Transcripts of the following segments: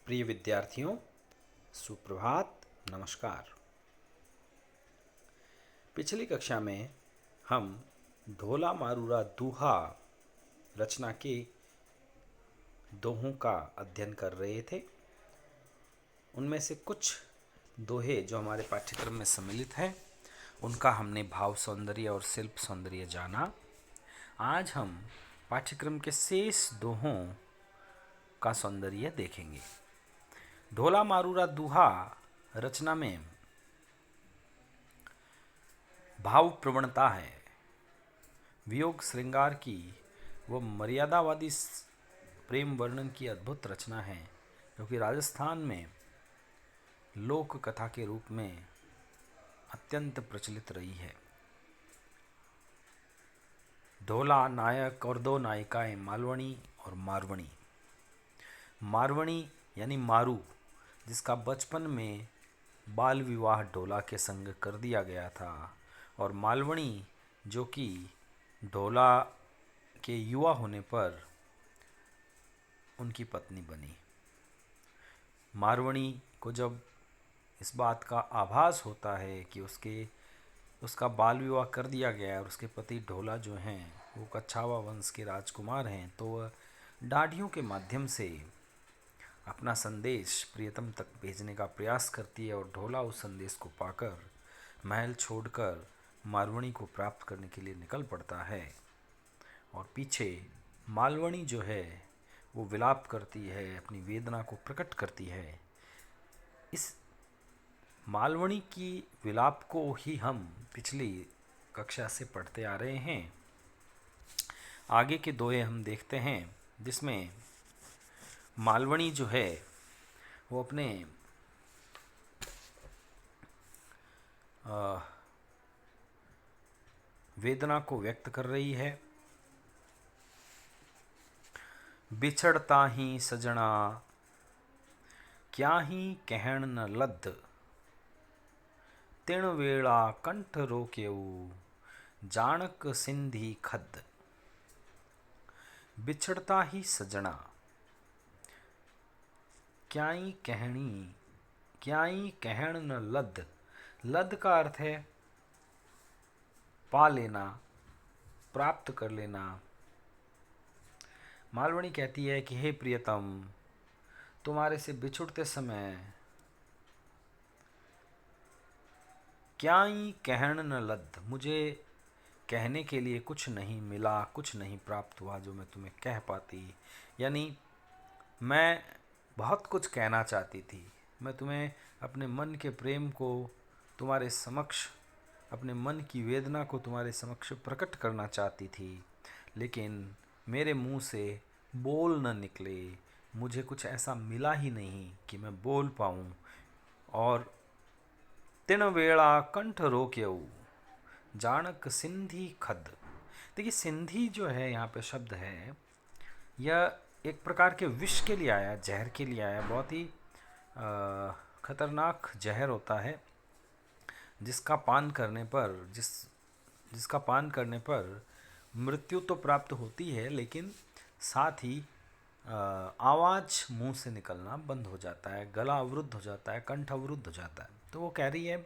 प्रिय विद्यार्थियों, सुप्रभात, नमस्कार। पिछली कक्षा में हम ढोला मारूरा दूहा रचना के दोहों का अध्ययन कर रहे थे। उनमें से कुछ दोहे जो हमारे पाठ्यक्रम में सम्मिलित हैं, उनका हमने भाव सौंदर्य और शिल्प सौंदर्य जाना। आज हम पाठ्यक्रम के शेष दोहों का सौंदर्य देखेंगे। ढोला मारूरा दूहा रचना में भाव प्रवणता है, वियोग श्रृंगार की व मर्यादावादी प्रेम वर्णन की अद्भुत रचना है, जो कि राजस्थान में लोक कथा के रूप में अत्यंत प्रचलित रही है। ढोला नायक और दो नायिकाएं मालवणी और मारवणी। मारवणी यानी मारू, जिसका बचपन में बाल विवाह ढोला के संग कर दिया गया था, और मालवणी जो कि ढोला के युवा होने पर उनकी पत्नी बनी। मारवणी को जब इस बात का आभास होता है कि उसका बाल विवाह कर दिया गया है और उसके पति ढोला जो हैं वो कच्छावा वंश के राजकुमार हैं, तो वह डाढ़ियों के माध्यम से अपना संदेश प्रियतम तक भेजने का प्रयास करती है, और ढोला उस संदेश को पाकर महल छोड़कर मालवणी को प्राप्त करने के लिए निकल पड़ता है। और पीछे मालवणी जो है वो विलाप करती है, अपनी वेदना को प्रकट करती है। इस मालवणी की विलाप को ही हम पिछली कक्षा से पढ़ते आ रहे हैं। आगे के दोहे हम देखते हैं, जिसमें मालवणी जो है वो अपने वेदना को व्यक्त कर रही है। बिछड़ता ही सजना क्या ही कहण न लद, तिण वेला कंठ रोकेऊ जानक सिंधी खद। बिछड़ता ही सजना क्याई कहण न लद। लद का अर्थ है पा लेना, प्राप्त कर लेना। मालवणी कहती है कि हे प्रियतम, तुम्हारे से बिछुड़ते समय क्याई कहण न लद, मुझे कहने के लिए कुछ नहीं मिला, कुछ नहीं प्राप्त हुआ जो मैं तुम्हें कह पाती। यानी मैं बहुत कुछ कहना चाहती थी, मैं तुम्हें अपने मन के प्रेम को तुम्हारे समक्ष, अपने मन की वेदना को तुम्हारे समक्ष प्रकट करना चाहती थी, लेकिन मेरे मुंह से बोल न निकले, मुझे कुछ ऐसा मिला ही नहीं कि मैं बोल पाऊँ। और तिण वेला कंठ रोक्यऊ जानक सिंधी खद। देखिए, सिंधी जो है यहाँ पे शब्द है, यह एक प्रकार के विष के लिए आया, जहर के लिए आया। बहुत ही खतरनाक जहर होता है, जिसका पान करने पर मृत्यु तो प्राप्त होती है, लेकिन साथ ही आवाज़ मुंह से निकलना बंद हो जाता है, गला अवरुद्ध हो जाता है, कंठ अवरुद्ध हो जाता है। तो वो कह रही है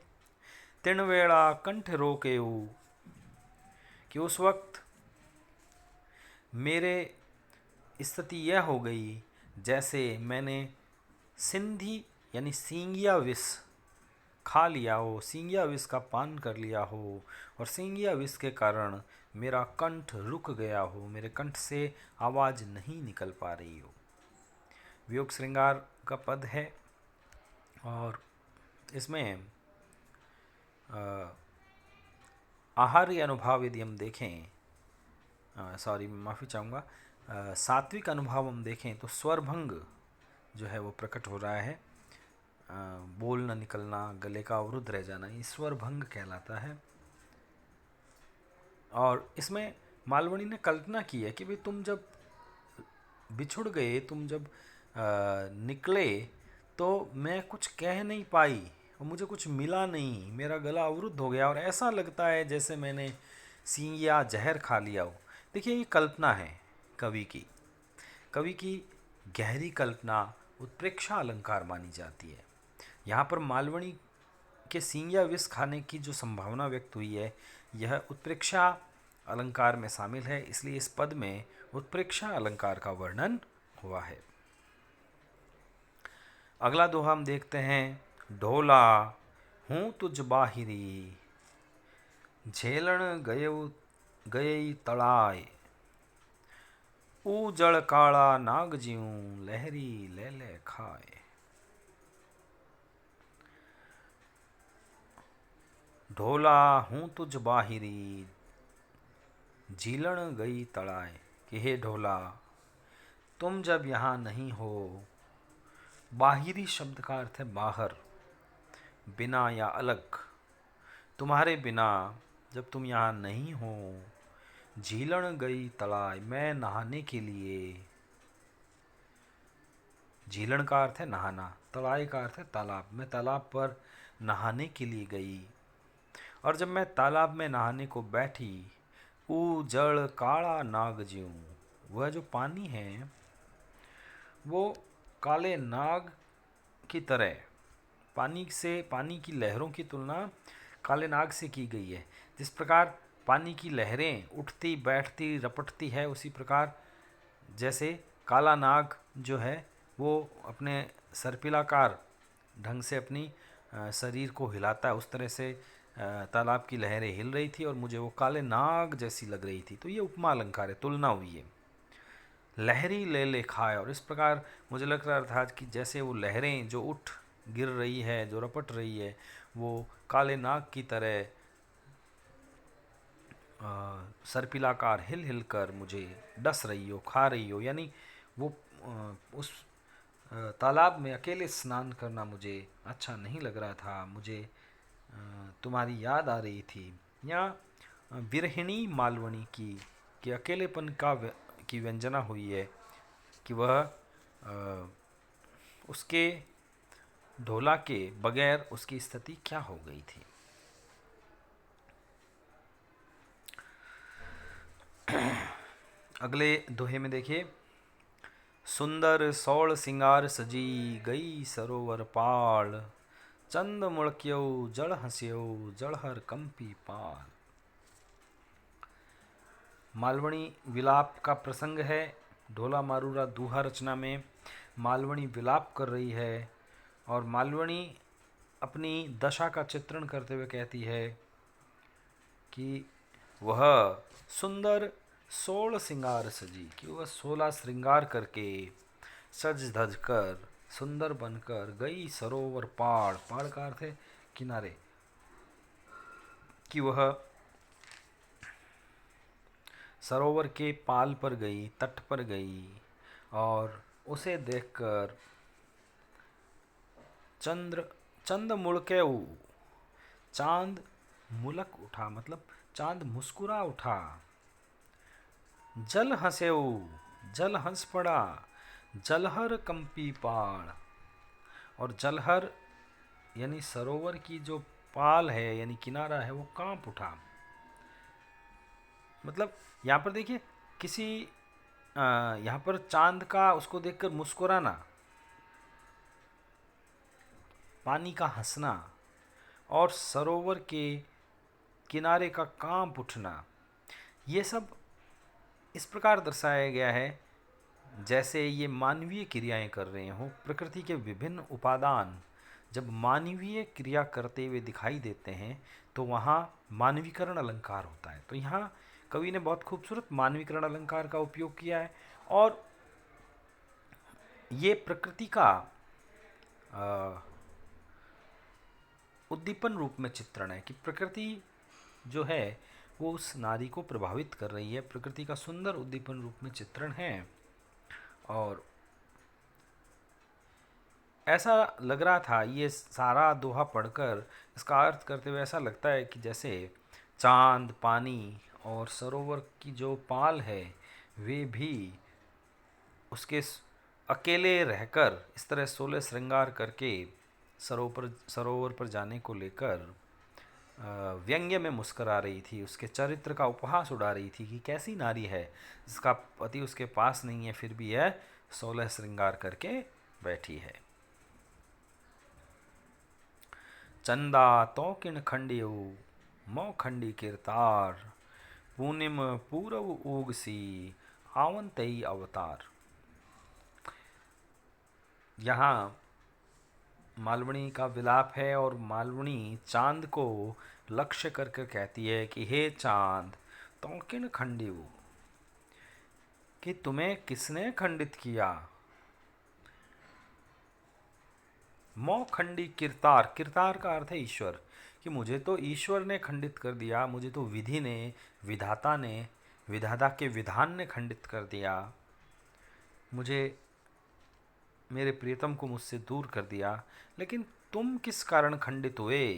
तिण वेला कंठ रोकेऊ, कि उस वक्त मेरे स्थिति यह हो गई जैसे मैंने सिंधी यानी सींगिया विष खा लिया हो, सींगिया विष का पान कर लिया हो, और सींगिया विष के कारण मेरा कंठ रुक गया हो, मेरे कंठ से आवाज़ नहीं निकल पा रही हो। वियोग श्रृंगार का पद है, और इसमें आहार्य अनुभाव यदि हम देखें, माफ़ी चाहूँगा, सात्विक अनुभव हम देखें तो स्वरभंग जो है वो प्रकट हो रहा है। बोल न निकलना, गले का अवरुद्ध रह जाना, ये स्वरभंग कहलाता है। और इसमें मालवणी ने कल्पना की है कि भाई तुम जब बिछुड़ गए, तुम जब निकले, तो मैं कुछ कह नहीं पाई और मुझे कुछ मिला नहीं, मेरा गला अवरुद्ध हो गया, और ऐसा लगता है जैसे मैंने सींगिया जहर खा लिया हो। देखिए, ये कल्पना है कवि की गहरी कल्पना, उत्प्रेक्षा अलंकार मानी जाती है। यहाँ पर मालवणी के सींग या विष खाने की जो संभावना व्यक्त हुई है यह उत्प्रेक्षा अलंकार में शामिल है, इसलिए इस पद में उत्प्रेक्षा अलंकार का वर्णन हुआ है। अगला दोहा हम देखते हैं। ढोला हूँ तुझ बाहिरी, झेलण गये तड़ाए, ऊ जड़ काला नाग ज्यूं, लहरी ले ले खाए। ढोला हूँ तुझ बाहिरी, झीलण गई तड़ाए, कि हे ढोला तुम जब यहाँ नहीं हो। बाहिरी शब्द का अर्थ है बाहर, बिना या अलग। तुम्हारे बिना जब तुम यहाँ नहीं हो। झीलण गई तड़ाए, मैं नहाने के लिए। झीलण का अर्थ है नहाना, तड़ाए का अर्थ है तालाब। मैं तालाब पर नहाने के लिए गई, और जब मैं तालाब में नहाने को बैठी, ऊ जल काला नाग ज्यूं, वह जो पानी है वो काले नाग की तरह, पानी की लहरों की तुलना काले नाग से की गई है। जिस प्रकार पानी की लहरें उठती बैठती रपटती है, उसी प्रकार जैसे काला नाग जो है वो अपने सर्पिलाकार ढंग से अपनी शरीर को हिलाता है, उस तरह से तालाब की लहरें हिल रही थी और मुझे वो काले नाग जैसी लग रही थी। तो ये उपमा अलंकार है, तुलना हुई है। लहरी ले ले खाए, और इस प्रकार मुझे लग रहा था कि जैसे वो लहरें जो उठ गिर रही है, जो रपट रही है, वो काले नाग की तरह सर्पिलाकार हिल हिल कर मुझे डस रही हो, खा रही हो। यानी वो उस तालाब में अकेले स्नान करना मुझे अच्छा नहीं लग रहा था, मुझे तुम्हारी याद आ रही थी। या विरहिणी मालवणी की कि अकेलेपन की व्यंजना हुई है कि वह उसके ढोला के बगैर उसकी स्थिति क्या हो गई थी। अगले दोहे में देखिए। सुंदर सौड़ सिंगार सजी, गई सरोवर पाल, चंद मुड़क्यो जड़ हंस्यो, जड़हर कंपी पाल। मालवणी विलाप का प्रसंग है। ढोला मारूरा दूहा रचना में मालवणी विलाप कर रही है, और मालवणी अपनी दशा का चित्रण करते हुए कहती है कि वह सुंदर 16 श्रृंगार सजी, कि वह 16 श्रृंगार करके सज धज कर सुंदर बनकर गई सरोवर पाड़, पाड़ का अर्थ है किनारे, कि वह सरोवर के पाल पर गई, तट पर गई, और उसे देखकर चंद मुड़के, चांद मुलक उठा, मतलब चांद मुस्कुरा उठा। जल हंसेऊ, जल हंस पड़ा। जलहर कंपी पाड़, और जलहर यानी सरोवर की जो पाल है यानी किनारा है वो कांप उठा। मतलब यहाँ पर देखिए किसी यहाँ पर चांद का उसको देखकर मुस्कुराना, पानी का हंसना, और सरोवर के किनारे का कांप उठना, ये सब इस प्रकार दर्शाया गया है जैसे ये मानवीय क्रियाएं कर रहे हों। प्रकृति के विभिन्न उपादान जब मानवीय क्रिया करते हुए दिखाई देते हैं तो वहाँ मानवीकरण अलंकार होता है। तो यहाँ कवि ने बहुत खूबसूरत मानवीकरण अलंकार का उपयोग किया है, और ये प्रकृति का उद्दीपन रूप में चित्रण है कि प्रकृति जो है वो उस नारी को प्रभावित कर रही है। प्रकृति का सुंदर उद्दीपन रूप में चित्रण है, और ऐसा लग रहा था ये सारा दोहा पढ़कर, इसका अर्थ करते हुए ऐसा लगता है कि जैसे चांद, पानी और सरोवर की जो पाल है वे भी उसके अकेले रहकर इस तरह 16 श्रृंगार करके सरोवर पर जाने को लेकर व्यंग्य में मुस्करा रही थी, उसके चरित्र का उपहास उड़ा रही थी कि कैसी नारी है जिसका पति उसके पास नहीं है फिर भी यह 16 श्रृंगार करके बैठी है। चंदा तो किन खंडियो मौ खंडी किरतार, पूनिम पूरव ऊगसी आवंतई अवतार। यहाँ मालवणी का विलाप है और मालवणी चांद को लक्ष्य करके कहती है कि हे चांद, तो किन खंडियो, कि तुम्हें किसने खंडित किया। मौ खंडी किरतार, किरतार का अर्थ है ईश्वर, कि मुझे तो ईश्वर ने खंडित कर दिया, मुझे तो विधि ने, विधाता ने, विधाता के विधान ने खंडित कर दिया, मुझे, मेरे प्रियतम को मुझसे दूर कर दिया। लेकिन तुम किस कारण खंडित हुए।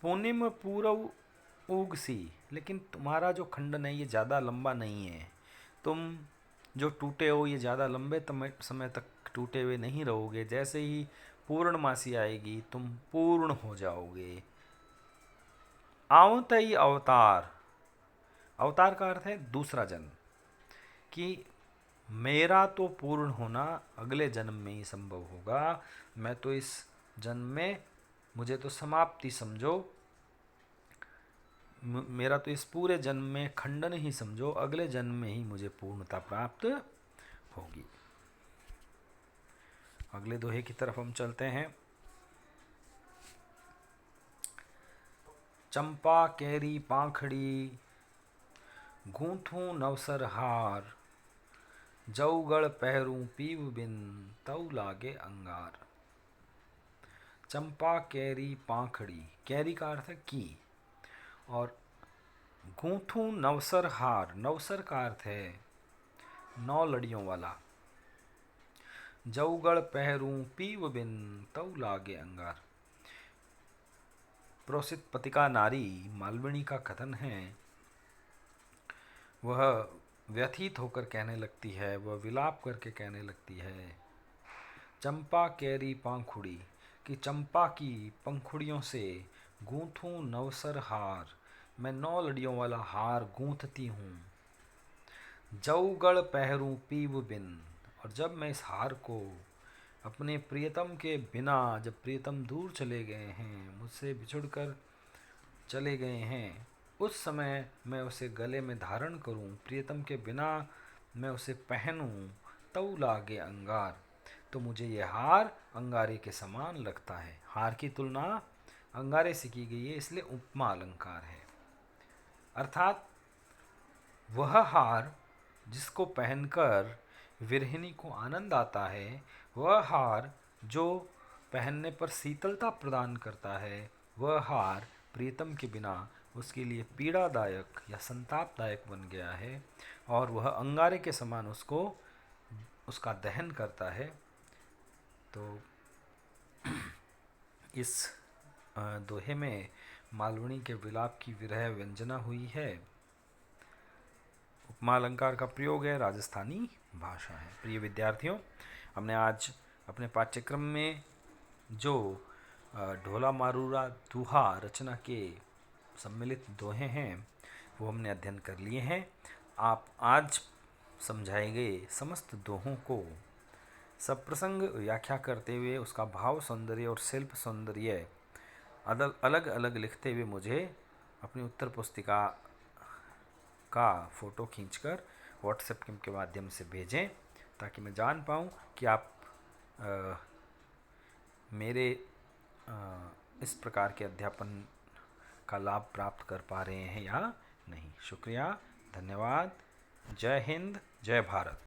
पूर्णिम पूरव उगसी, लेकिन तुम्हारा जो खंडन है ये ज़्यादा लंबा नहीं है। तुम जो टूटे हो ये ज़्यादा लंबे समय तक टूटे हुए नहीं रहोगे। जैसे ही पूर्णमासी आएगी तुम पूर्ण हो जाओगे। आवत ही अवतार, अवतार का अर्थ है दूसरा जन्म, कि मेरा तो पूर्ण होना अगले जन्म में ही संभव होगा। मैं तो इस जन्म में, मुझे तो समाप्ति समझो, मेरा तो इस पूरे जन्म में खंडन ही समझो, अगले जन्म में ही मुझे पूर्णता प्राप्त होगी। अगले दोहे की तरफ हम चलते हैं। चंपा कैरी पाखड़ी गूंथू नवसर हार, जौगड़ पहरूं पीव बिन तऊ लागे अंगार। चंपा कैरी पाखड़ी, कैरी का अर्थ है की, और गूंथू नवसर हार, नवसर का अर्थ है 9 लड़ियों वाला। जौगड़ पहरूं पीव बिन तऊ लागे अंगार। प्रोसित पतिका नारी मालवणी का कथन है, वह व्यथित होकर कहने लगती है, वह विलाप करके कहने लगती है, चंपा कैरी पाखुड़ी, कि चंपा की पंखुड़ियों से गूंथूं नवसर हार, मैं 9 लड़ियों वाला हार गूंथती हूँ। जौगड़ पहरूं पीव बिन, और जब मैं इस हार को अपने प्रियतम के बिना, जब प्रियतम दूर चले गए हैं, मुझसे बिछुड़कर चले गए हैं, उस समय मैं उसे गले में धारण करूं, प्रियतम के बिना मैं उसे पहनूं, तऊ लागे अंगार, तो मुझे यह हार अंगारे के समान लगता है। हार की तुलना अंगारे से की गई है, इसलिए उपमा अलंकार है। अर्थात वह हार जिसको पहनकर विरहिणी को आनंद आता है, वह हार जो पहनने पर शीतलता प्रदान करता है, वह हार प्रियतम के बिना उसके लिए पीड़ादायक या संतापदायक बन गया है, और वह अंगारे के समान उसको, उसका दहन करता है। तो इस दोहे में मालवणी के विलाप की विरह व्यंजना हुई है। उपमा अलंकार का प्रयोग है, राजस्थानी भाषा है। प्रिय विद्यार्थियों, हमने आज अपने पाठ्यक्रम में जो ढोला मारूरा दुहा रचना के सम्मिलित दोहे हैं वो हमने अध्ययन कर लिए हैं। आप आज समझाए गए समस्त दोहों को सप्रसंग व्याख्या करते हुए उसका भाव सौंदर्य और शिल्प सौंदर्य अलग अलग लिखते हुए मुझे अपनी उत्तर पुस्तिका का फ़ोटो खींचकर व्हाट्सएप के माध्यम से भेजें, ताकि मैं जान पाऊँ कि आप मेरे इस प्रकार के अध्यापन का लाभ प्राप्त कर पा रहे हैं या नहीं। शुक्रिया, धन्यवाद, जय हिंद, जय भारत।